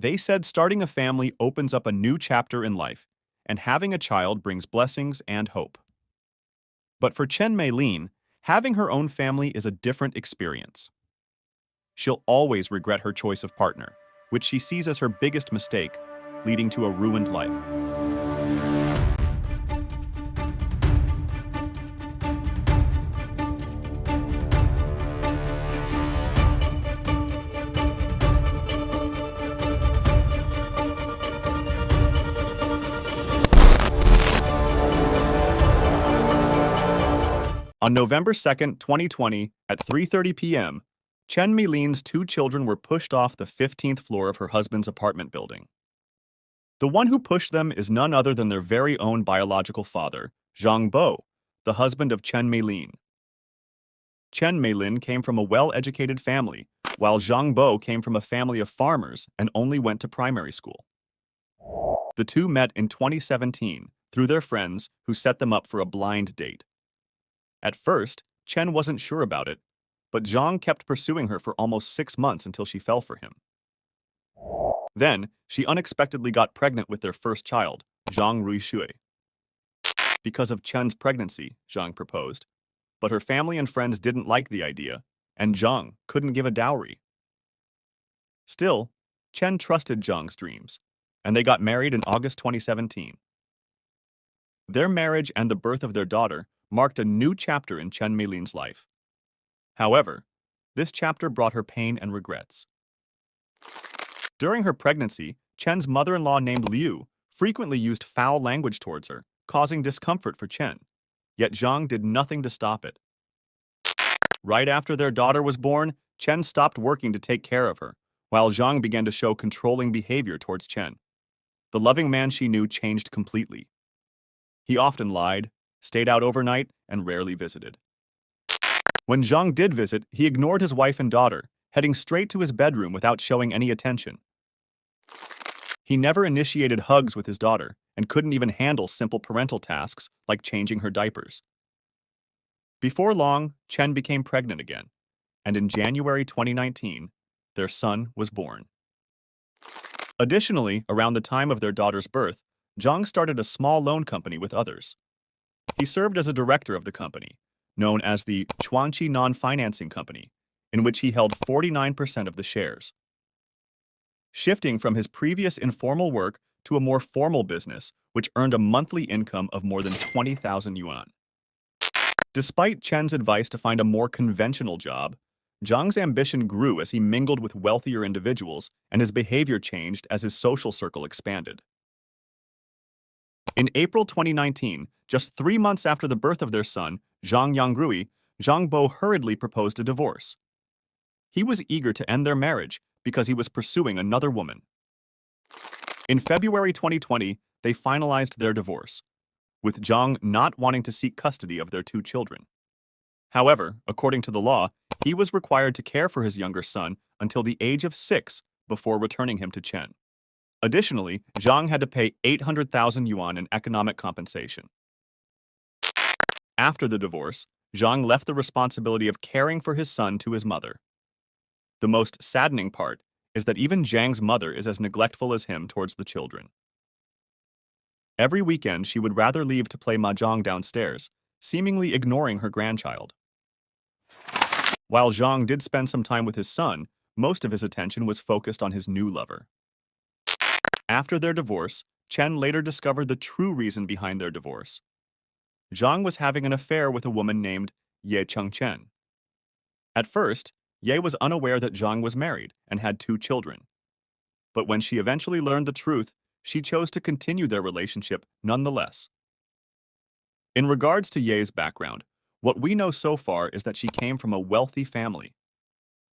They said starting a family opens up a new chapter in life, and having a child brings blessings and hope. But for Chen Meilin, having her own family is a different experience. She'll always regret her choice of partner, which she sees as her biggest mistake, leading to a ruined life. On November 2nd, 2020, at 3:30 p.m., Chen Meilin's two children were pushed off the 15th floor of her husband's apartment building. The one who pushed them is none other than their very own biological father, Zhang, the husband of Chen Meilin. Chen Meilin came from a well-educated family, while Zhang came from a family of farmers and only went to primary school. The two met in 2017 through their friends who set them up for a blind date. At first, Chen wasn't sure about it, but Zhang kept pursuing her for almost 6 months until she fell for him. Then, she unexpectedly got pregnant with their first child, Zhang Ruishui. Because of Chen's pregnancy, Zhang proposed, but her family and friends didn't like the idea, and Zhang couldn't give a dowry. Still, Chen trusted Zhang's dreams, and they got married in August 2017. Their marriage and the birth of their daughter marked a new chapter in Chen Meilin's life. However, this chapter brought her pain and regrets. During her pregnancy, Chen's mother-in-law named Liu frequently used foul language towards her, causing discomfort for Chen. Yet Zhang did nothing to stop it. Right after their daughter was born, Chen stopped working to take care of her, while Zhang began to show controlling behavior towards Chen. The loving man she knew changed completely. He often lied, stayed out overnight, and rarely visited. When Zhang did visit, he ignored his wife and daughter, heading straight to his bedroom without showing any attention. He never initiated hugs with his daughter and couldn't even handle simple parental tasks like changing her diapers. Before long, Chen became pregnant again, and in January 2019, their son was born. Additionally, around the time of their daughter's birth, Zhang started a small loan company with others. He served as a director of the company, known as the Chuanqi Non-Financing Company, in which he held 49% of the shares. Shifting from his previous informal work to a more formal business, which earned a monthly income of more than 20,000 yuan. Despite Chen's advice to find a more conventional job, Zhang's ambition grew as he mingled with wealthier individuals and his behavior changed as his social circle expanded. In April 2019, just 3 months after the birth of their son, Zhang Yangrui, Zhang hurriedly proposed a divorce. He was eager to end their marriage because he was pursuing another woman. In February 2020, they finalized their divorce, with Zhang not wanting to seek custody of their 2 children. However, according to the law, he was required to care for his younger son until the age of 6 before returning him to Chen. Additionally, Zhang had to pay 800,000 yuan in economic compensation. After the divorce, Zhang left the responsibility of caring for his son to his mother. The most saddening part is that even Zhang's mother is as neglectful as him towards the children. Every weekend, she would rather leave to play mahjong downstairs, seemingly ignoring her grandchild. While Zhang did spend some time with his son, most of his attention was focused on his new lover. After their divorce, Chen later discovered the true reason behind their divorce. Zhang was having an affair with a woman named Ye Chengchen. At first, Ye was unaware that Zhang was married and had 2 children. But when she eventually learned the truth, she chose to continue their relationship nonetheless. In regards to Ye's background, what we know so far is that she came from a wealthy family.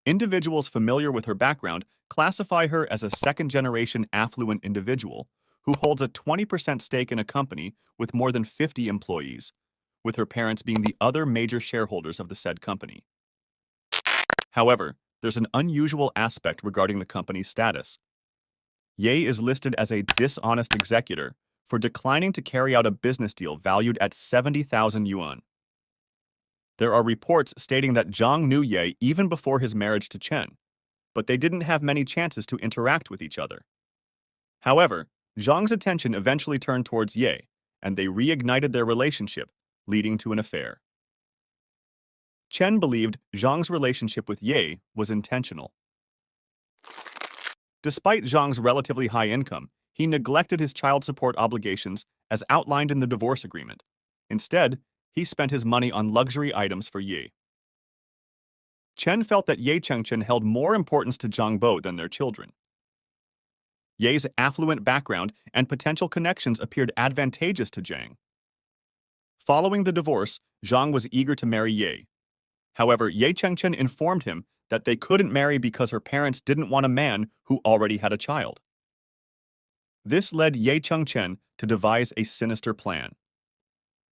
Individuals familiar with her background classify her as a second-generation affluent individual who holds a 20% stake in a company with more than 50 employees, with her parents being the other major shareholders of the said company. However, there's an unusual aspect regarding the company's status. Ye is listed as a dishonest executor for declining to carry out a business deal valued at 70,000 yuan. There are reports stating that Zhang knew Ye even before his marriage to Chen, but they didn't have many chances to interact with each other, However, Zhang's attention eventually turned towards Ye, and they reignited their relationship, leading to an affair. Chen believed Zhang's relationship with Ye was intentional. Despite Zhang's relatively high income, he neglected his child support obligations as outlined in the divorce agreement. Instead, he spent his money on luxury items for Ye. Chen felt that Ye Chengchen held more importance to Zhang Bo than their children. Ye's affluent background and potential connections appeared advantageous to Zhang. Following the divorce, Zhang was eager to marry Ye. However, Ye Chengchen informed him that they couldn't marry because her parents didn't want a man who already had a child. This led Ye Chengchen to devise a sinister plan.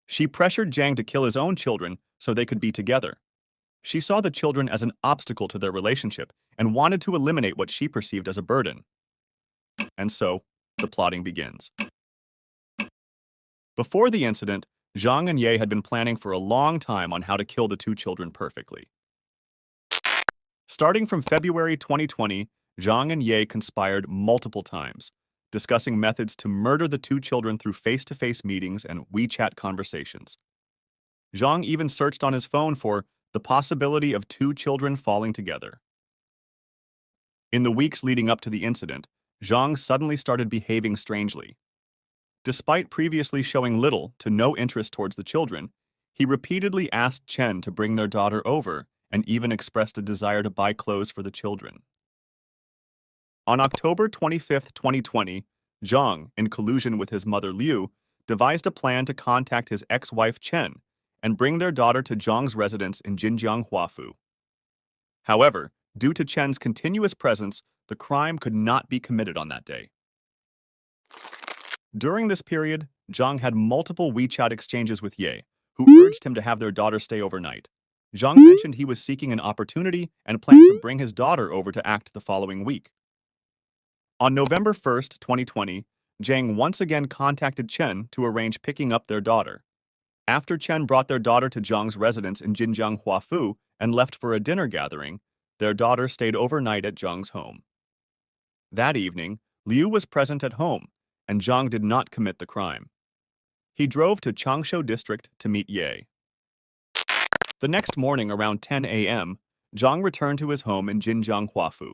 She pressured Zhang to kill his own children so they could be together. She saw the children as an obstacle to their relationship and wanted to eliminate what she perceived as a burden. And so, the plotting begins. Before the incident, Zhang and Ye had been planning for a long time on how to kill the two children perfectly. Starting from February 2020, Zhang and Ye conspired multiple times, discussing methods to murder the two children through face-to-face meetings and WeChat conversations. Zhang even searched on his phone for the possibility of two children falling together. In the weeks leading up to the incident, Zhang suddenly started behaving strangely. Despite previously showing little to no interest towards the children, he repeatedly asked Chen to bring their daughter over and even expressed a desire to buy clothes for the children. On October 25, 2020, Zhang, in collusion with his mother Liu, devised a plan to contact his ex-wife Chen and bring their daughter to Zhang's residence in Jinjiang Huafu. However, due to Chen's continuous presence, the crime could not be committed on that day. During this period, Zhang had multiple WeChat exchanges with Ye, who urged him to have their daughter stay overnight. Zhang mentioned he was seeking an opportunity and planned to bring his daughter over to act the following week. On November 1, 2020, Zhang once again contacted Chen to arrange picking up their daughter. After Chen brought their daughter to Zhang's residence in Jinjiang Huafu and left for a dinner gathering, their daughter stayed overnight at Zhang's home. That evening, Liu was present at home, and Zhang did not commit the crime. He drove to Changsha district to meet Ye. The next morning around 10 a.m., Zhang returned to his home in Jinjiang Huafu.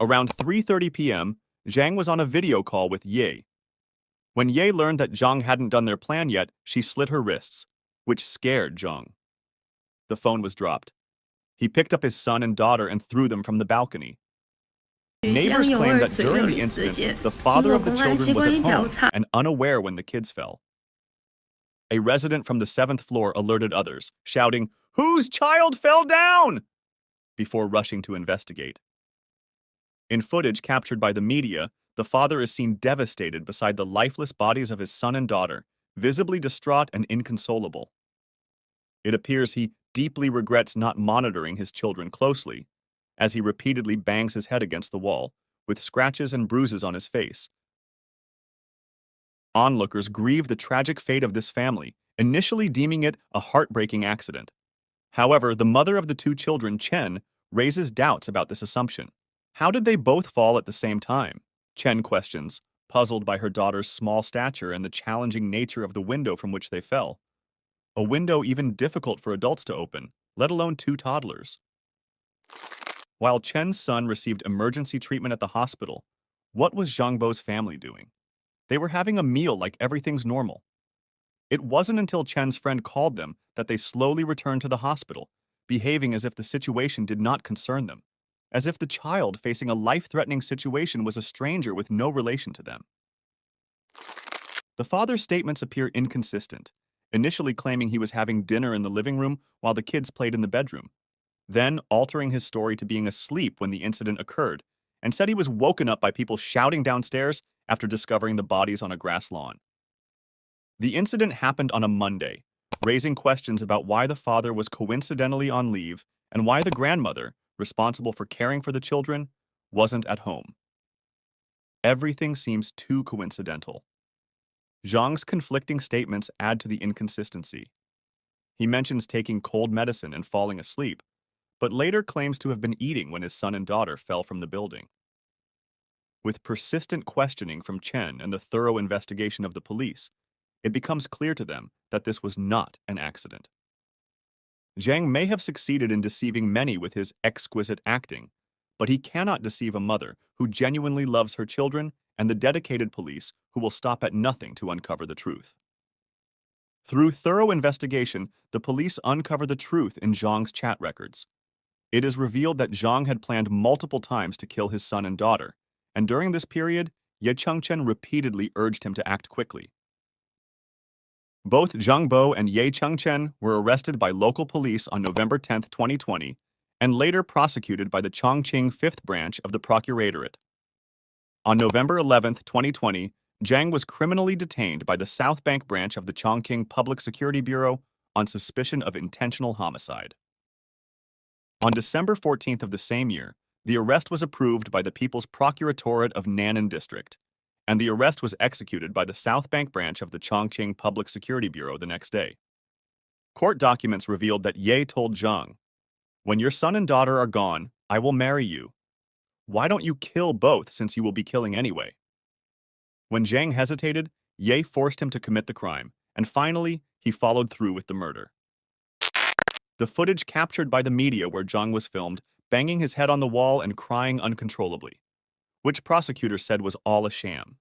Around 3:30 p.m., Zhang was on a video call with Ye. When Ye learned that Zhang hadn't done their plan yet, she slit her wrists, which scared Zhang. The phone was dropped. He picked up his son and daughter and threw them from the balcony. Neighbors claimed that during the incident, the father of the children was at home and unaware when the kids fell. A resident from the 7th floor alerted others, shouting, "Whose child fell down?" before rushing to investigate. In footage captured by the media, the father is seen devastated beside the lifeless bodies of his son and daughter, visibly distraught and inconsolable. It appears he deeply regrets not monitoring his children closely, as he repeatedly bangs his head against the wall, with scratches and bruises on his face. Onlookers grieve the tragic fate of this family, initially deeming it a heartbreaking accident. However, the mother of the two children, Chen, raises doubts about this assumption. How did they both fall at the same time? Chen questions, puzzled by her daughter's small stature and the challenging nature of the window from which they fell. A window even difficult for adults to open, let alone two toddlers. While Chen's son received emergency treatment at the hospital, what was Zhang Bo's family doing? They were having a meal like everything's normal. It wasn't until Chen's friend called them that they slowly returned to the hospital, behaving as if the situation did not concern them, as if the child facing a life-threatening situation was a stranger with no relation to them. The father's statements appear inconsistent, initially claiming he was having dinner in the living room while the kids played in the bedroom, then altering his story to being asleep when the incident occurred, and said he was woken up by people shouting downstairs after discovering the bodies on a grass lawn. The incident happened on a Monday, raising questions about why the father was coincidentally on leave and why the grandmother, responsible for caring for the children, wasn't at home. Everything seems too coincidental. Zhang's conflicting statements add to the inconsistency. He mentions taking cold medicine and falling asleep, but later claims to have been eating when his son and daughter fell from the building. With persistent questioning from Chen and the thorough investigation of the police, it becomes clear to them that this was not an accident. Zhang may have succeeded in deceiving many with his exquisite acting, but he cannot deceive a mother who genuinely loves her children and the dedicated police who will stop at nothing to uncover the truth. Through thorough investigation, the police uncover the truth in Zhang's chat records. It is revealed that Zhang had planned multiple times to kill his son and daughter, and during this period, Ye Chengchen repeatedly urged him to act quickly. Both Zhang Bo and Ye Chengchen were arrested by local police on November 10, 2020, and later prosecuted by the Chongqing 5th Branch of the Procuratorate. On November 11, 2020, Zhang was criminally detained by the South Bank branch of the Chongqing Public Security Bureau on suspicion of intentional homicide. On December 14th of the same year, the arrest was approved by the People's Procuratorate of Nan'an District, and the arrest was executed by the South Bank branch of the Chongqing Public Security Bureau the next day. Court documents revealed that Ye told Zhang, "When your son and daughter are gone, I will marry you. Why don't you kill both since you will be killing anyway?" When Zhang hesitated, Ye forced him to commit the crime, and finally, he followed through with the murder. The footage captured by the media where Zhang was filmed banging his head on the wall and crying uncontrollably, which prosecutors said was all a sham.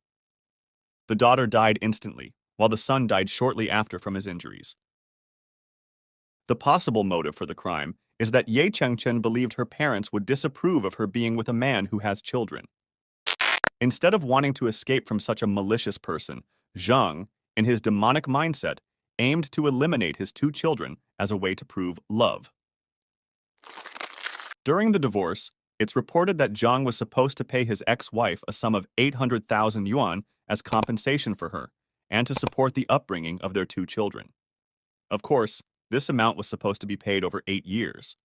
The daughter died instantly, while the son died shortly after from his injuries. The possible motive for the crime is that Ye Chengchen believed her parents would disapprove of her being with a man who has children. Instead of wanting to escape from such a malicious person, Zhang, in his demonic mindset, aimed to eliminate his two children as a way to prove love. During the divorce, it's reported that Zhang was supposed to pay his ex-wife a sum of 800,000 yuan as compensation for her and to support the upbringing of their two children. Of course, this amount was supposed to be paid over 8 years.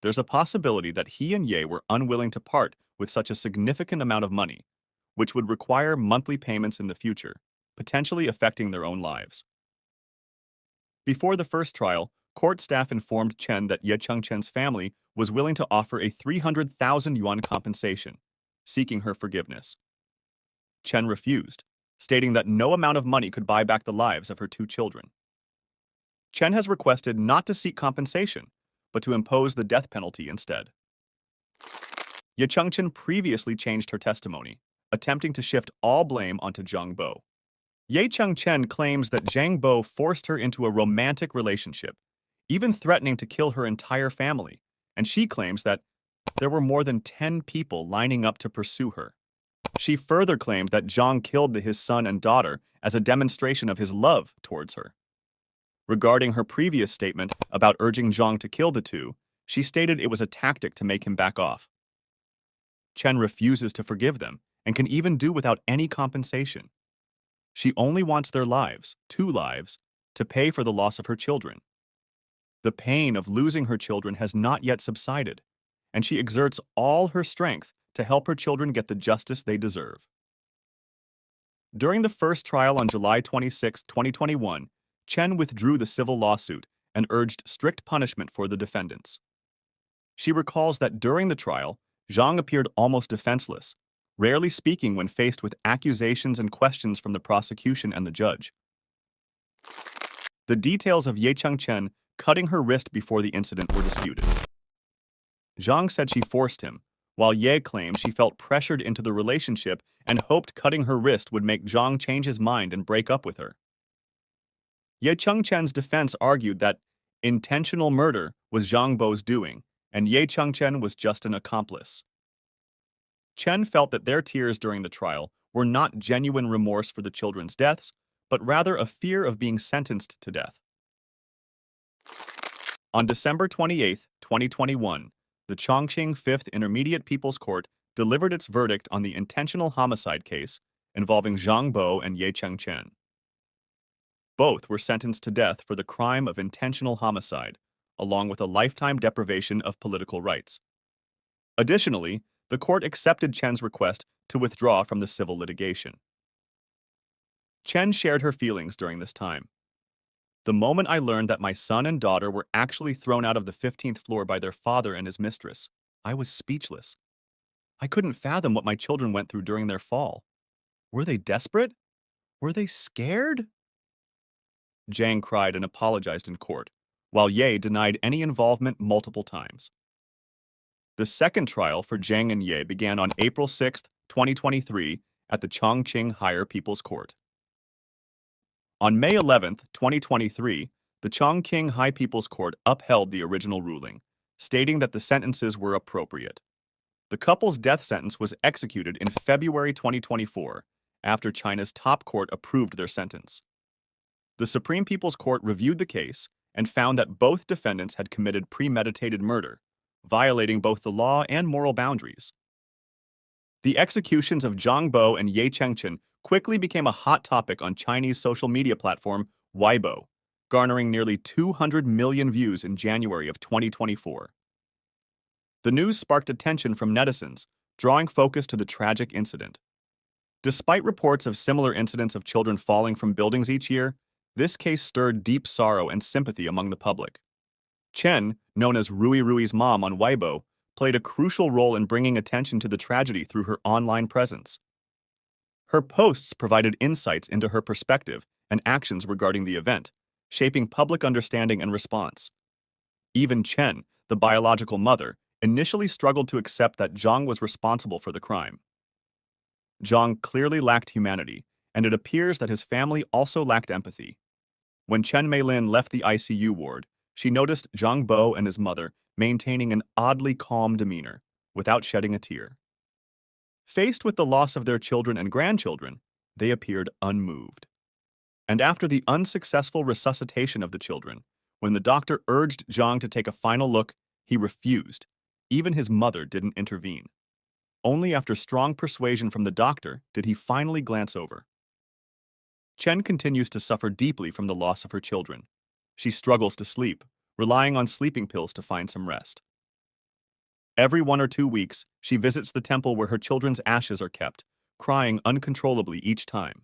There's a possibility that he and Ye were unwilling to part with such a significant amount of money, which would require monthly payments in the future, potentially affecting their own lives. Before the first trial, court staff informed Chen that Ye Chengchen's family was willing to offer a 300,000 yuan compensation, seeking her forgiveness. Chen refused, stating that no amount of money could buy back the lives of her two children. Chen has requested not to seek compensation, but to impose the death penalty instead. Ye Chengchen previously changed her testimony, attempting to shift all blame onto Zhang Bo. Ye Chengchen claims that Zhang Bo forced her into a romantic relationship, even threatening to kill her entire family, and she claims that there were more than 10 people lining up to pursue her. She further claimed that Zhang killed his son and daughter as a demonstration of his love towards her. Regarding her previous statement about urging Zhang to kill the two, she stated it was a tactic to make him back off. Chen refuses to forgive them and can even do without any compensation. She only wants their lives, 2 lives, to pay for the loss of her children. The pain of losing her children has not yet subsided, and she exerts all her strength to help her children get the justice they deserve. During the first trial on July 26, 2021, Chen withdrew the civil lawsuit and urged strict punishment for the defendants. She recalls that during the trial, Zhang appeared almost defenseless, rarely speaking when faced with accusations and questions from the prosecution and the judge. The details of Ye Chengchen cutting her wrist before the incident were disputed. Zhang said she forced him, while Ye claimed she felt pressured into the relationship and hoped cutting her wrist would make Zhang change his mind and break up with her. Ye Chengchen's defense argued that intentional murder was Zhang Bo's doing, and Ye Chengchen was just an accomplice. Chen felt that their tears during the trial were not genuine remorse for the children's deaths, but rather a fear of being sentenced to death. On December 28, 2021, the Chongqing 5th Intermediate People's Court delivered its verdict on the intentional homicide case involving Zhang Bo and Ye Chengchen. Both were sentenced to death for the crime of intentional homicide, along with a lifetime deprivation of political rights. Additionally, the court accepted Chen's request to withdraw from the civil litigation. Chen shared her feelings during this time. "The moment I learned that my son and daughter were actually thrown out of the 15th floor by their father and his mistress, I was speechless. I couldn't fathom what my children went through during their fall. Were they desperate? Were they scared? Zhang cried and apologized in court, while Ye denied any involvement multiple times. The second trial for Zhang and Ye began on April 6, 2023, at the Chongqing Higher People's Court. On May 11, 2023, the Chongqing High People's Court upheld the original ruling, stating that the sentences were appropriate. The couple's death sentence was executed in February 2024, after China's top court approved their sentence. The Supreme People's Court reviewed the case and found that both defendants had committed premeditated murder, violating both the law and moral boundaries. The executions of Zhang Bo and Ye Chengchen quickly became a hot topic on Chinese social media platform Weibo, garnering nearly 200 million views in January of 2024. The news sparked attention from netizens, drawing focus to the tragic incident. Despite reports of similar incidents of children falling from buildings each year, this case stirred deep sorrow and sympathy among the public. Chen, known as Rui Rui's mom on Weibo, played a crucial role in bringing attention to the tragedy through her online presence. Her posts provided insights into her perspective and actions regarding the event, shaping public understanding and response. Even Chen, the biological mother, initially struggled to accept that Zhang was responsible for the crime. Zhang clearly lacked humanity, and it appears that his family also lacked empathy. When Chen Meilin left the ICU ward, she noticed Zhang Bo and his mother maintaining an oddly calm demeanor, without shedding a tear. Faced with the loss of their children and grandchildren, they appeared unmoved. And after the unsuccessful resuscitation of the children, when the doctor urged Zhang to take a final look, he refused. Even his mother didn't intervene. Only after strong persuasion from the doctor did he finally glance over. Chen continues to suffer deeply from the loss of her children. She struggles to sleep, relying on sleeping pills to find some rest. Every 1 or 2 weeks, she visits the temple where her children's ashes are kept, crying uncontrollably each time.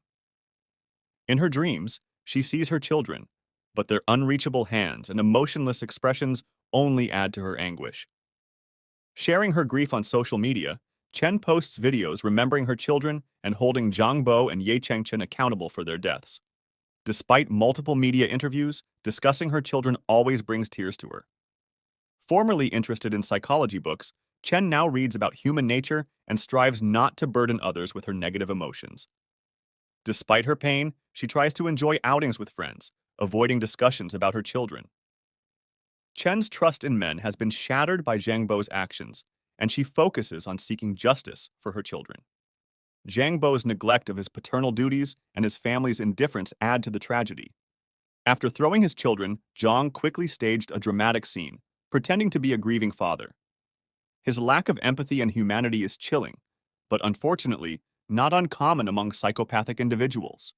In her dreams, she sees her children, but their unreachable hands and emotionless expressions only add to her anguish. Sharing her grief on social media, Chen posts videos remembering her children and holding Zhang Bo and Ye Chengchen accountable for their deaths. Despite multiple media interviews, discussing her children always brings tears to her. Formerly interested in psychology books, Chen now reads about human nature and strives not to burden others with her negative emotions. Despite her pain, she tries to enjoy outings with friends, avoiding discussions about her children. Chen's trust in men has been shattered by Zhang Bo's actions, and she focuses on seeking justice for her children. Zhang Bo's neglect of his paternal duties and his family's indifference add to the tragedy. After throwing his children, Zhang quickly staged a dramatic scene, pretending to be a grieving father. His lack of empathy and humanity is chilling, but unfortunately, not uncommon among psychopathic individuals.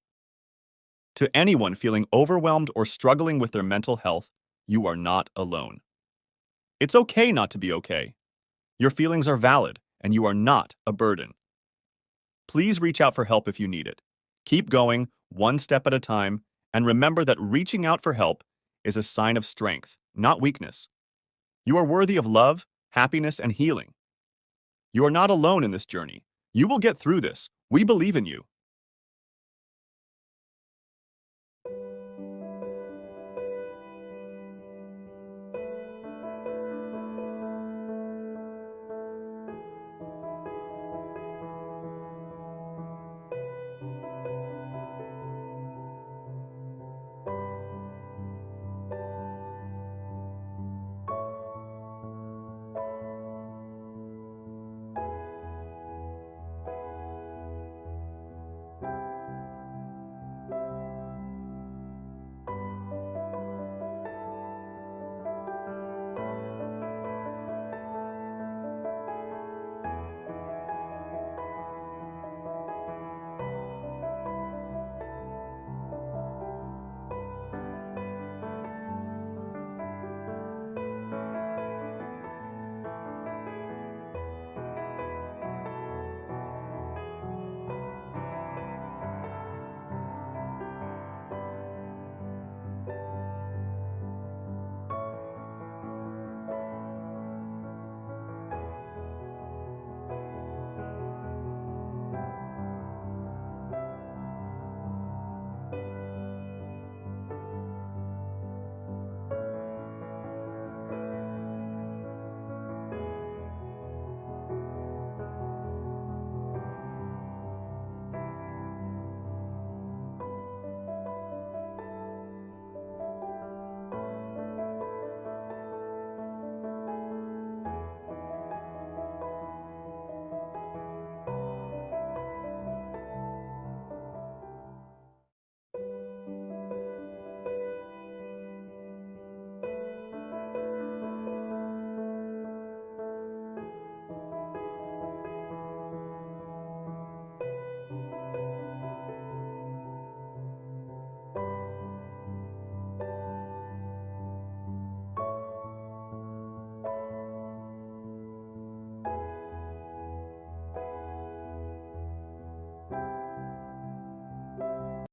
To anyone feeling overwhelmed or struggling with their mental health, you are not alone. It's okay not to be okay. Your feelings are valid, and you are not a burden. Please reach out for help if you need it. Keep going, one step at a time, and remember that reaching out for help is a sign of strength, not weakness. You are worthy of love, happiness, and healing. You are not alone in this journey. You will get through this. We believe in you.